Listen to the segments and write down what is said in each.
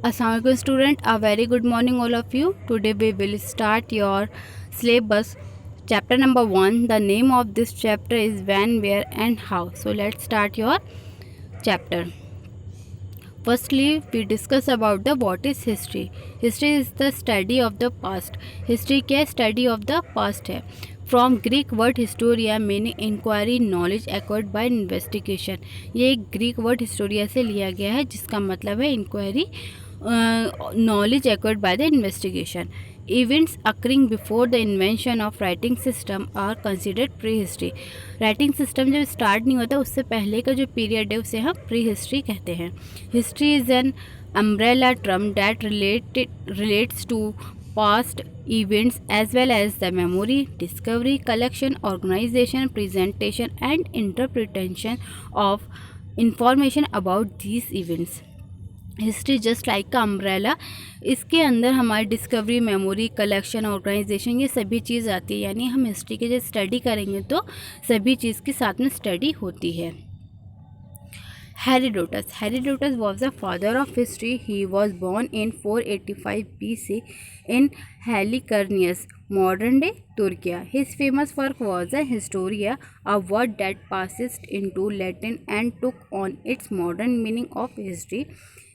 Assalamualaikum student, a very good morning all of you. Today we will start your syllabus. Chapter number 1. The name of this chapter is when, where and how. So let's start your chapter. Firstly, we discuss about the what is history. History is the study of the past. History क्या study of the past है. From Greek word historia meaning inquiry, knowledge acquired by investigation. ये एक Greek word historia से लिया गया है जिसका मतलब है inquiry, knowledge acquired by the investigation. Events occurring before the invention of writing system are considered prehistory. Writing system जब स्टार्ट नहीं होता उससे पहले का जो पीरियड है उसे हम प्री हिस्ट्री कहते हैं. History is an umbrella term that relates to past events as well as the memory, discovery, collection, organization, presentation and interpretation of information about these events. History just like का umbrella, इसके अंदर हमारी discovery, memory, collection, organisation ये सभी चीज़ आती है. यानी हम हिस्ट्री की जब स्टडी करेंगे तो सभी चीज़ के साथ में स्टडी होती है. Herodotus was the father of history. He was born in 485 BC in Halicarnassus, modern day Turkey. His famous work was the Historia, a word that passed into Latin and took on its modern meaning of history.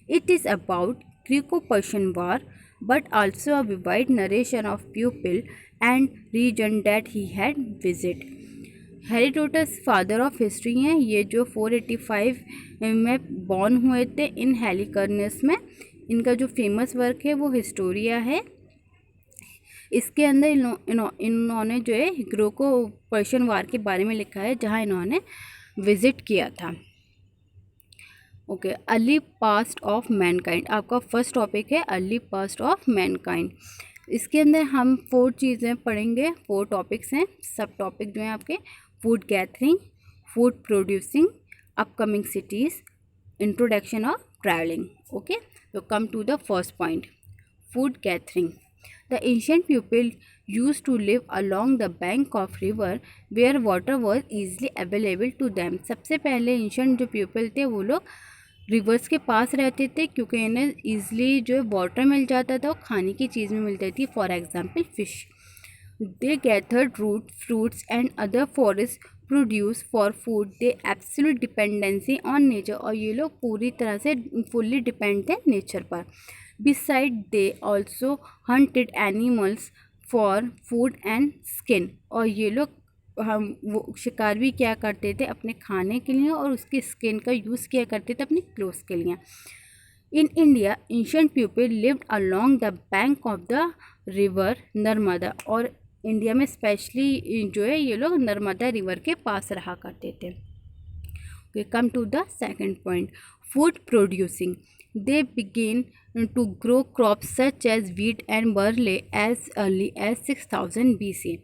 It is about Greco-Persian War, but also a vivid narration of people and region that he had visited. Herodotus father of history हैं. ये जो 485 में born हुए थे इन हेलिकर्नस में. इनका जो famous work है वो हिस्टोरिया है. इसके अंदर इन्होंने जो है ग्रीको पर्शियन वार के बारे में लिखा है जहाँ इन्होंने विज़िट किया था. Okay, early past of Mankind आपका फर्स्ट टॉपिक है. Early past of Mankind. इसके अंदर हम 4 चीज़ें पढ़ेंगे. 4 टॉपिक्स हैं. सब टॉपिक जो हैं आपके food gathering, food producing, upcoming cities, introduction और ट्रैवलिंग. ओके, तो come to the first point, food gathering. The ancient people used to live along the bank of river where water was easily available to them. सबसे पहले ancient जो people थे वो लोग reverse के पास रहते थे क्योंकि इन्हें ईजिली जो है वाटर मिल जाता था और खाने की चीज़ में मिलती थी. For example fish. They gathered root, fruits and other forest produce for food. They absolute dependency on nature. और ये लोग पूरी तरह से fully depend थे नेचर पर. Besides they also hunted animals for food and skin. और ये लोग हम वो शिकार भी क्या करते थे अपने खाने के लिए और उसकी स्किन का यूज़ किया करते थे अपने क्लोथ्स के लिए. In India, ancient people lived along the bank of the river Narmada. और इंडिया में स्पेशली जो है ये लोग नर्मदा रिवर के पास रहा करते थे. We come to the second point, food producing. They begin to grow crops such as wheat and barley as early as 6000 BC.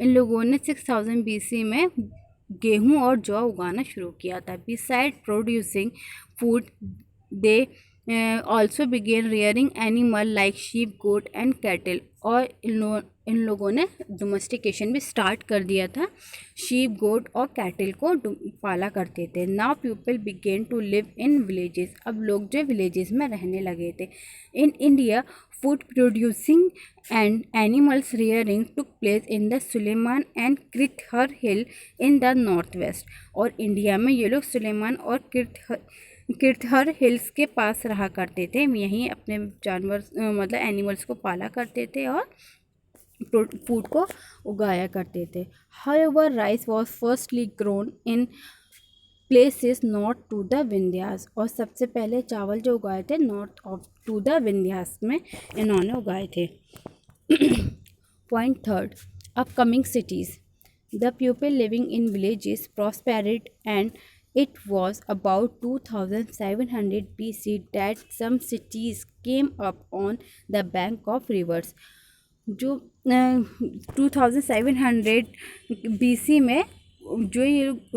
इन लोगों ने 6000 BC में गेहूँ और जौ उगाना शुरू किया था. Beside producing food they also began rearing animal like sheep, goat and cattle. और इन लोगों ने डोमेस्टिकेशन भी स्टार्ट कर दिया था. शीप, गोट और कैटल को पाला करते थे. Now people began to live in villages. अब लोग जो विलेजेस में रहने लगे थे. In India food producing and animals rearing took place in the Sulaiman and Kirthar hill in the north west. और इंडिया में ये लोग सुलेमान और कृतहर हिल्स के पास रहा करते थे. यहीं अपने जानवर मतलब एनिमल्स को पाला करते थे और फूड को उगाया करते थे. However rice was firstly grown in places north to the Vindhyas. और सबसे पहले चावल जो उगाए थे north of to the Vindhyas में इन्होंने उगाए थे. Point third, upcoming cities. The people living in villages prospered and it was about 2700 BC that some cities came up on the bank of rivers. जो 2700 BC में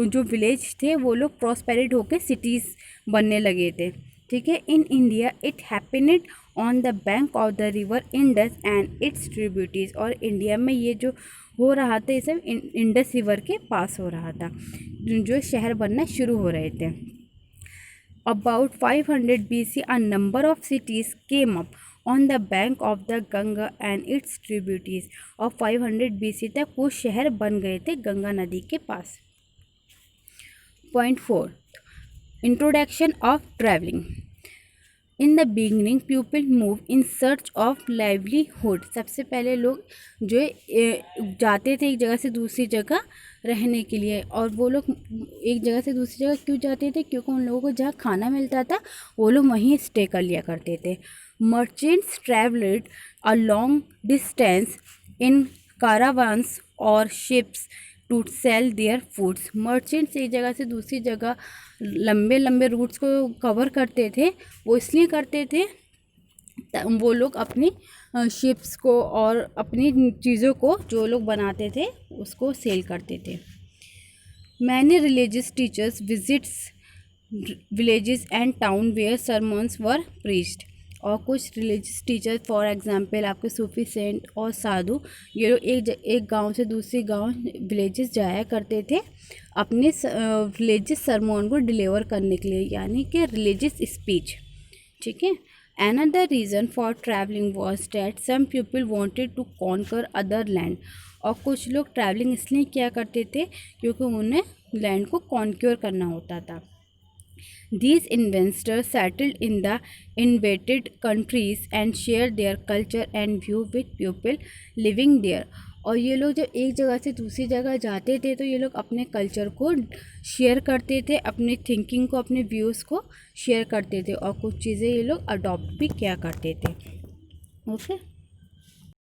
जो विलेज थे वो लोग प्रॉस्पेरिड होकर सिटीज़ बनने लगे थे. ठीक है. In India it happened on the bank of the river Indus and its tributaries. और इंडिया में ये जो हो रहा था ये सब इंडस रिवर के पास हो रहा था जो शहर बनना शुरू हो रहे थे. About 500 BC, a number of cities came up on the bank of the Ganga and its tributaries. और 500 BC तक वो शहर बन गए थे गंगा नदी के पास. Point 4. Introduction of traveling. In the beginning people move in search of livelihood. सबसे पहले लोग जो जाते थे एक जगह से दूसरी जगह रहने के लिए. और वो लोग एक जगह से दूसरी जगह क्यों जाते थे? क्योंकि उन लोगों को जहाँ खाना मिलता था वो लोग वहीं स्टे कर लिया करते थे. Merchants travelled a long distance in caravans और ships to sell their foods. Merchants एक जगह से दूसरी जगह लंबे लंबे रूट्स को कवर करते थे. वो इसलिए करते थे वो लोग अपनी शिप्स को और अपनी चीज़ों को जो लोग बनाते थे उसको सेल करते थे. Many religious teachers visits villages and town where sermons were preached. और कुछ रिलीजियस टीचर फॉर एग्जांपल आपके सूफी सेंट और साधु ये लोग एक गांव से दूसरी गांव विलेजेस जाया करते थे अपने रिलीजियस सरमन को डिलीवर करने के लिए, यानी कि रिलीजियस स्पीच. ठीक है. Another reason for travelling was that some people wanted to conquer other land. और कुछ लोग ट्रैवलिंग इसलिए किया करते थे क्योंकि उन्हें लैंड को कॉन्क्योर करना होता था. These investors settled in the invaded countries and shared their culture and view with people living there. और ये लोग जब एक जगह से दूसरी जगह जाते थे तो ये लोग अपने कल्चर को शेयर करते थे, अपनी थिंकिंग को, अपने व्यूज़ को शेयर करते थे और कुछ चीज़ें ये लोग अडॉप्ट भी किया करते थे. ओके.